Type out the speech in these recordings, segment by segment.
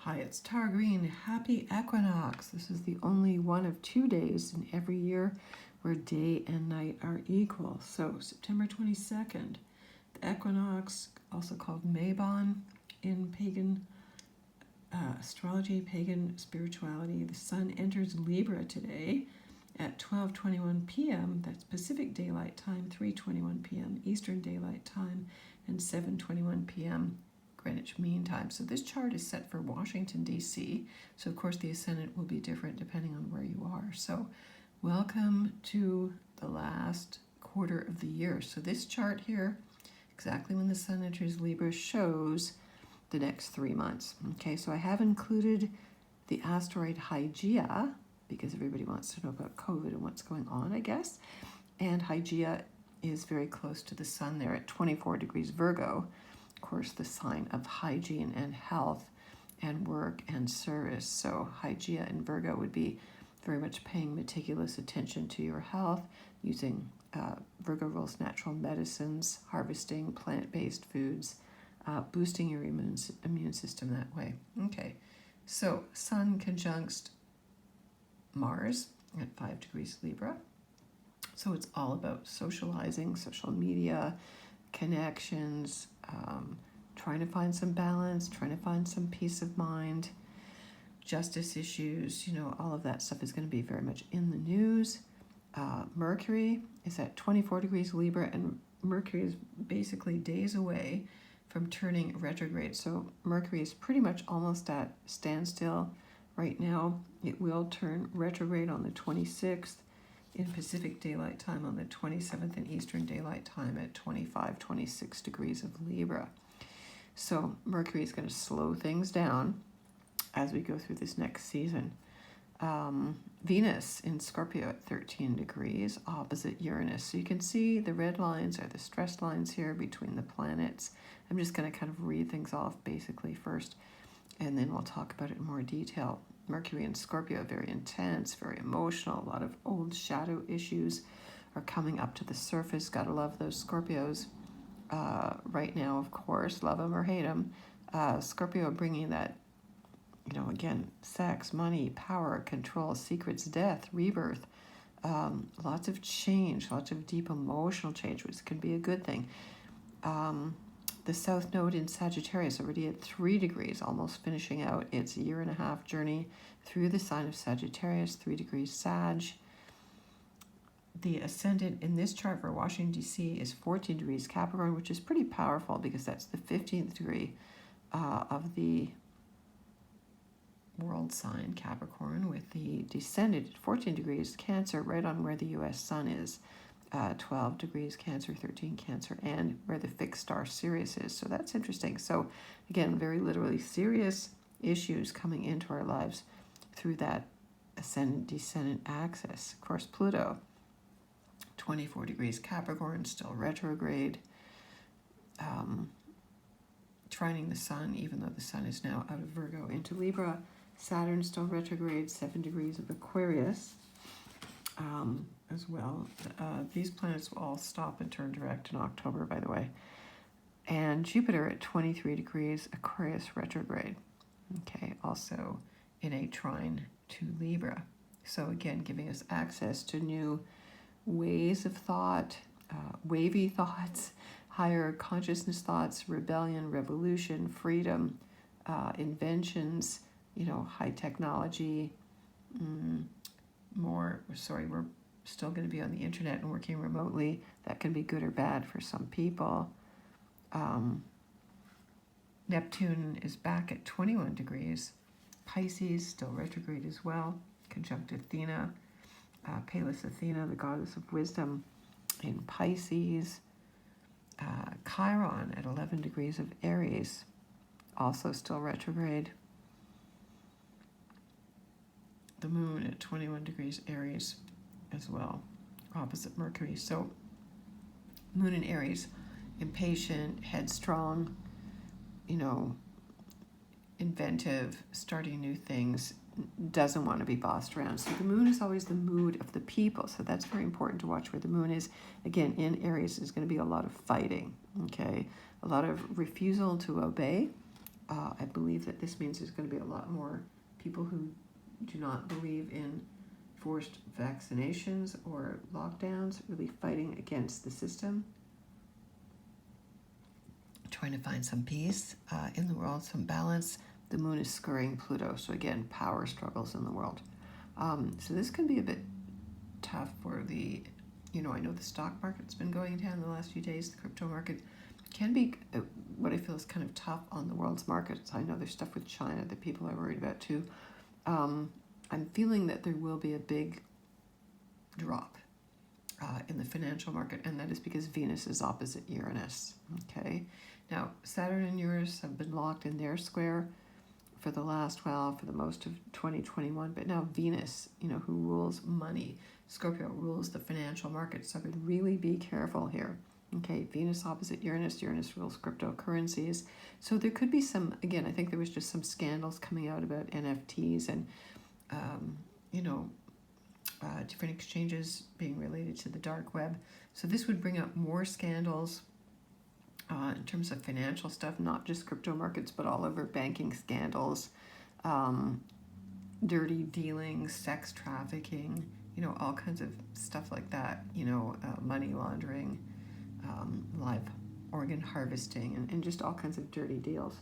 Hi, it's Tara Green. Happy Equinox. This is the only one of 2 days in every year where day and night are equal. So September 22nd, the equinox, also called Mabon in pagan astrology, pagan spirituality. The sun enters Libra today at 12:21 p.m. That's Pacific Daylight Time, 3:21 p.m. Eastern Daylight Time, and 7:21 p.m. Greenwich Mean Time. So this chart is set for Washington, D.C. So, of course, the ascendant will be different depending on where you are. So welcome to the last quarter of the year. So this chart here, exactly when the sun enters Libra, shows the next 3 months. Okay, so I have included the asteroid Hygeia because everybody wants to know about COVID and what's going on, I guess. And Hygeia is very close to the sun there at 24 degrees Virgo. Of course, the sign of hygiene and health and work and service. So Hygeia in Virgo would be very much paying meticulous attention to your health, using Virgo rules natural medicines, harvesting plant-based foods, boosting your immune system that way. Okay, so Sun conjuncts Mars at 5 degrees Libra. So it's all about socializing, social media, connections, trying to find some balance, trying to find some peace of mind, justice issues, all of that stuff is going to be very much in the news. Mercury is at 24 degrees Libra, and Mercury is basically days away from turning retrograde. So Mercury is pretty much almost at standstill right now. It will turn retrograde on the 26th. in Pacific Daylight Time on the 27th in Eastern Daylight Time at 26 degrees of Libra. So Mercury is going to slow things down as we go through this next season. Venus in Scorpio at 13 degrees, opposite Uranus. So you can see the red lines are the stress lines here between the planets. I'm just going to kind of read things off basically first, and then we'll talk about it in more detail. Mercury in Scorpio, very intense, very emotional. A lot of old shadow issues are coming up to the surface. Gotta love those Scorpios right now, of course. Love them or hate them. Scorpio bringing that, again, sex, money, power, control, secrets, death, rebirth. Lots of change, lots of deep emotional change, which can be a good thing. The South Node in Sagittarius already at 3 degrees, almost finishing out its 1.5-year journey through the sign of Sagittarius, 3 degrees Sag. The ascendant in this chart for Washington, D.C. is 14 degrees Capricorn, which is pretty powerful because that's the 15th degree of the world sign Capricorn, with the descendant at 14 degrees Cancer, right on where the U.S. sun is. 12 degrees Cancer, 13 Cancer, and where the fixed star Sirius is. So that's interesting. So again, very literally serious issues coming into our lives through that ascendant-descendant axis. Of course, Pluto, 24 degrees Capricorn, still retrograde, trining the sun, even though the sun is now out of Virgo into Libra. Saturn still retrograde, 7 degrees of Aquarius. As well. These planets will all stop and turn direct in October, by the way. And Jupiter at 23 degrees Aquarius retrograde. Okay, also in a trine to Libra. So again, giving us access to new ways of thought, wavy thoughts, higher consciousness thoughts, rebellion, revolution, freedom, inventions, high technology. We're still going to be on the internet and working remotely. That can be good or bad for some people. Neptune is back at 21 degrees. Pisces, still retrograde as well. Conjunct Athena. Pallas Athena, the goddess of wisdom, in Pisces. Chiron at 11 degrees of Aries, also still retrograde. The moon at 21 degrees Aries as well, opposite Mercury. So moon in Aries, impatient, headstrong, inventive, starting new things, doesn't want to be bossed around. So the moon is always the mood of the people. So that's very important to watch where the moon is. Again, in Aries, there's going to be a lot of fighting, okay? A lot of refusal to obey, I believe that this means there's going to be a lot more people who do not believe in forced vaccinations or lockdowns, really fighting against the system, trying to find some peace in the world, some balance. The moon is scurrying Pluto, so again, power struggles in the world. So this can be a bit tough for the, I know the stock market's been going down the last few days. The crypto market can be what I feel is kind of tough on the world's markets. I know there's stuff with China that people are worried about too. I'm feeling that there will be a big drop in the financial market, and that is because Venus is opposite Uranus. Okay, now Saturn and Uranus have been locked in their square for the last, for the most of 2021, but now Venus, who rules money, Scorpio rules the financial market, so I would really be careful here. Okay, Venus opposite Uranus, Uranus rules cryptocurrencies, so there could be some, again, I think there was just some scandals coming out about NFTs and, different exchanges being related to the dark web, so this would bring up more scandals in terms of financial stuff, not just crypto markets, but all over banking scandals, dirty dealings, sex trafficking, all kinds of stuff like that, money laundering, live organ harvesting, and just all kinds of dirty deals.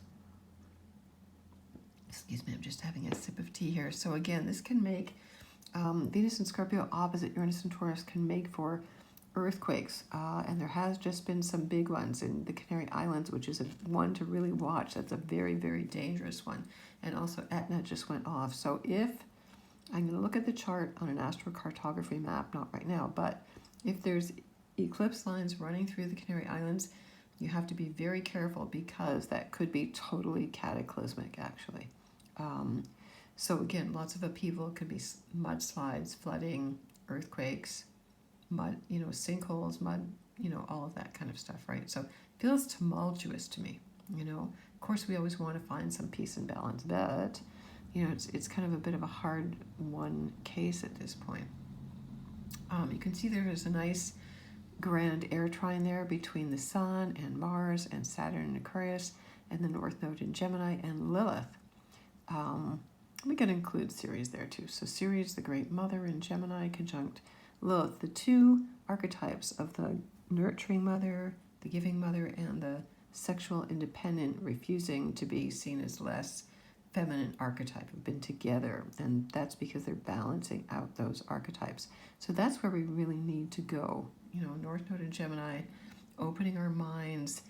Excuse me, I'm just having a sip of tea here. So again, this can make, Venus and Scorpio opposite Uranus and Taurus can make for earthquakes, and there has just been some big ones in the Canary Islands, which is one to really watch. That's a very, very dangerous one. And also Etna just went off. So if, I'm going to look at the chart on an astrocartography map, not right now, but if there's eclipse lines running through the Canary Islands, you have to be very careful because that could be totally cataclysmic, actually. So again, lots of upheaval. It could be mudslides, flooding, earthquakes, mud, sinkholes, mud, all of that kind of stuff, right? So it feels tumultuous to me, Of course, we always want to find some peace and balance, but, it's kind of a bit of a hard one case at this point. You can see there is a nice grand air trine there between the Sun and Mars and Saturn and Aquarius and the North Node in Gemini and Lilith. We can include Ceres there too. So Ceres, the Great Mother in Gemini, conjunct Lilith, the two archetypes of the nurturing mother, the giving mother, and the sexual independent, refusing to be seen as less feminine archetype, have been together, and that's because they're balancing out those archetypes. So that's where we really need to go. North Node in Gemini, opening our minds,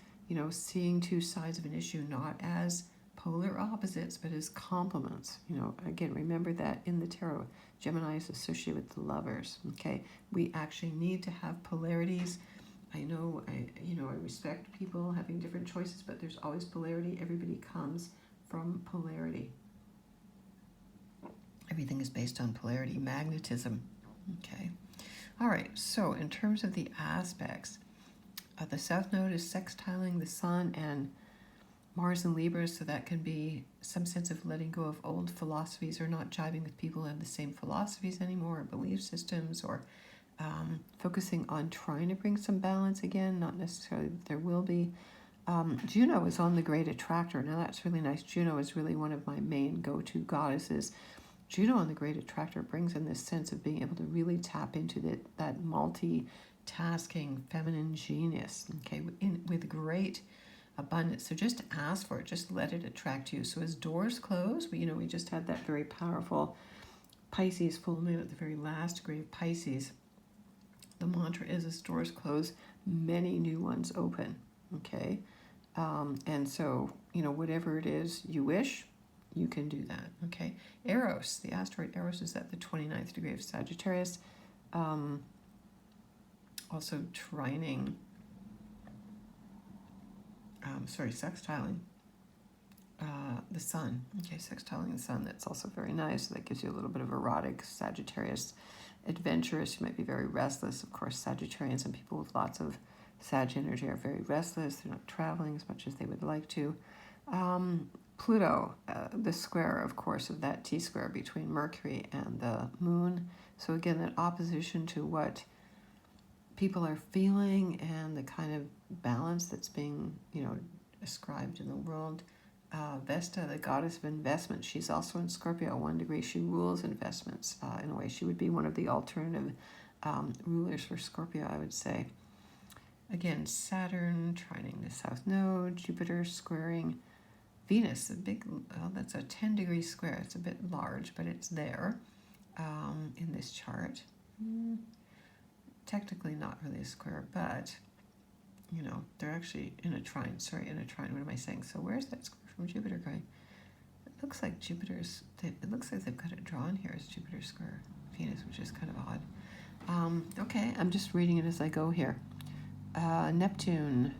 seeing two sides of an issue not as polar opposites, but as complements. Again, remember that in the tarot, Gemini is associated with the lovers. Okay, we actually need to have polarities. I know, I respect people having different choices, but there's always polarity. Everybody comes from polarity. Everything is based on polarity, magnetism. Okay, all right. So in terms of the aspects, the South Node is sextiling the Sun and Mars and Libra, so that can be some sense of letting go of old philosophies or not jiving with people who have the same philosophies anymore, or belief systems, or focusing on trying to bring some balance again, not necessarily that there will be. Juno is on the Great Attractor. Now that's really nice. Juno is really one of my main go-to goddesses. Juno on the Great Attractor brings in this sense of being able to really tap into that multitasking feminine genius, okay, with great abundance. So just ask for it, just let it attract you. So as doors close, we just had that very powerful Pisces full moon at the very last degree of Pisces. The mantra is, as doors close, many new ones open. Okay, and so whatever it is you wish, you can do that. Okay, Eros, the asteroid Eros is at the 29th degree of Sagittarius, also trining, sextiling the Sun. Okay, sextiling the Sun, that's also very nice. That gives you a little bit of erotic Sagittarius, adventurous. You might be very restless. Of course, Sagittarians and people with lots of Sag energy are very restless. They're not traveling as much as they would like to. Pluto, the square, of course, of that T-square between Mercury and the Moon. So again, that opposition to what people are feeling and the kind of balance that's being, ascribed in the world. Vesta, the goddess of investment. She's also in Scorpio, 1 degree. She rules investments in a way. She would be one of the alternative rulers for Scorpio, I would say. Again, Saturn trining the south node, Jupiter squaring Venus, a big, that's a 10 degree square. It's a bit large, but it's there in this chart. Technically not really a square, but, you know, they're actually in a trine. Sorry, in a trine. What am I saying? So where's that square from Jupiter going? It looks like it looks like they've got it drawn here as Jupiter square Venus, which is kind of odd. Okay, I'm just reading it as I go here. Neptune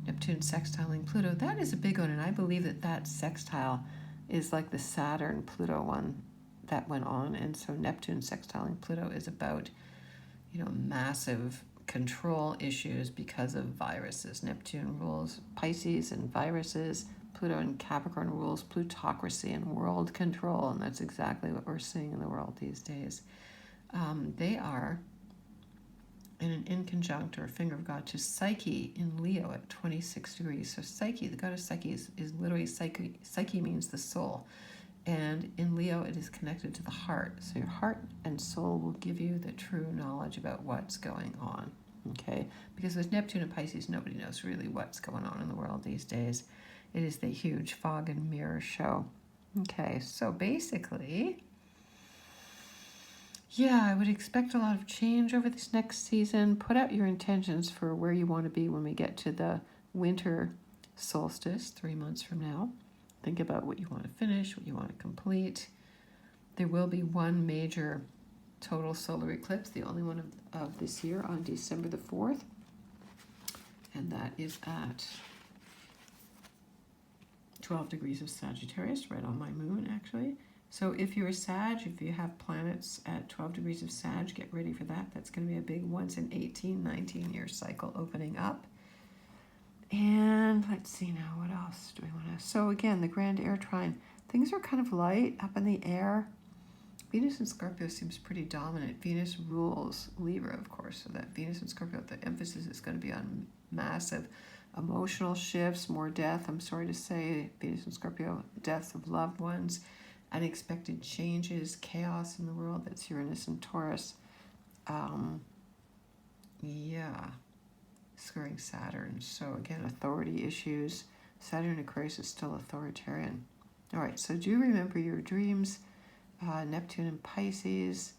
sextiling Pluto. That is a big one, and I believe that sextile is like the Saturn-Pluto one that went on, and so Neptune sextiling Pluto is about, you know, massive control issues because of viruses. Neptune rules Pisces and viruses. Pluto in Capricorn rules plutocracy and world control, and that's exactly what we're seeing in the world these days. They are in an inconjunct or finger of God to Psyche in Leo at 26 degrees. So Psyche, the goddess Psyche, is literally Psyche. Psyche means the soul. And in Leo, it is connected to the heart. So your heart and soul will give you the true knowledge about what's going on. Okay? Because with Neptune and Pisces, nobody knows really what's going on in the world these days. It is the huge fog and mirror show. Okay, so basically, yeah, I would expect a lot of change over this next season. Put out your intentions for where you want to be when we get to the winter solstice 3 months from now. Think about what you want to finish, what you want to complete. There will be one major total solar eclipse, the only one of this year, on December the 4th. And that is at 12 degrees of Sagittarius, right on my moon, actually. So if you're a Sag, if you have planets at 12 degrees of Sag, get ready for that. That's going to be a big once in 18, 19-year cycle opening up. And let's see now, what else do we want to... So again, the Grand Air Trine. Things are kind of light up in the air. Venus in Scorpio seems pretty dominant. Venus rules Libra, of course. So that Venus in Scorpio, the emphasis is going to be on massive emotional shifts, more death. I'm sorry to say, Venus in Scorpio, deaths of loved ones, unexpected changes, chaos in the world. That's Uranus and Taurus. Squaring Saturn. So again, authority issues. Saturn in Aquarius is still authoritarian. All right, so do remember your dreams. Neptune in Pisces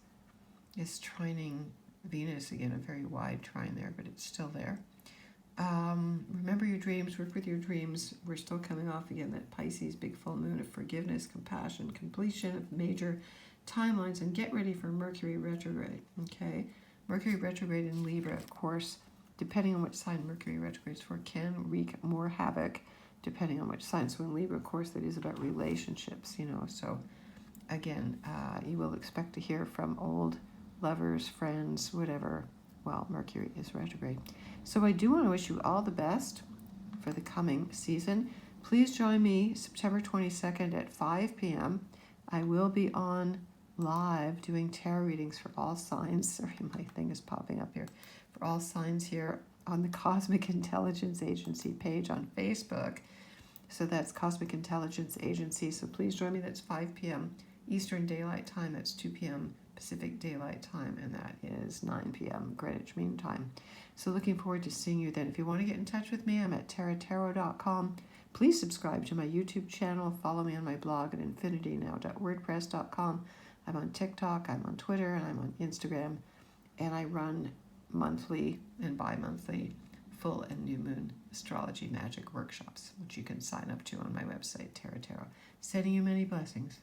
is trining Venus. Again, a very wide trine there, but it's still there. Remember your dreams, work with your dreams. We're still coming off again that Pisces big full moon of forgiveness, compassion, completion of major timelines, and get ready for Mercury retrograde. Okay, Mercury retrograde in Libra, of course, depending on which sign Mercury retrogrades for, can wreak more havoc depending on which sign. So in Libra, of course, that is about relationships, you know. So again, you will expect to hear from old lovers, friends, whatever. Well, Mercury is retrograde. So I do want to wish you all the best for the coming season. Please join me September 22nd at 5 p.m. I will be on live doing tarot readings for all signs. Sorry, my thing is popping up here. For all signs here on the Cosmic Intelligence Agency page on Facebook. So that's Cosmic Intelligence Agency. So please join me. That's 5 p.m. Eastern Daylight Time. That's 2 p.m. Pacific Daylight Time, and that is 9 p.m. Greenwich Mean Time. So looking forward to seeing you then. If you want to get in touch with me, I'm at taratarot.com. Please subscribe to my YouTube channel. Follow me on my blog at infinitynow.wordpress.com. I'm on TikTok, I'm on Twitter, and I'm on Instagram. And I run monthly and bi-monthly full and new moon astrology magic workshops, which you can sign up to on my website, Tarot Tarot. Sending you many blessings.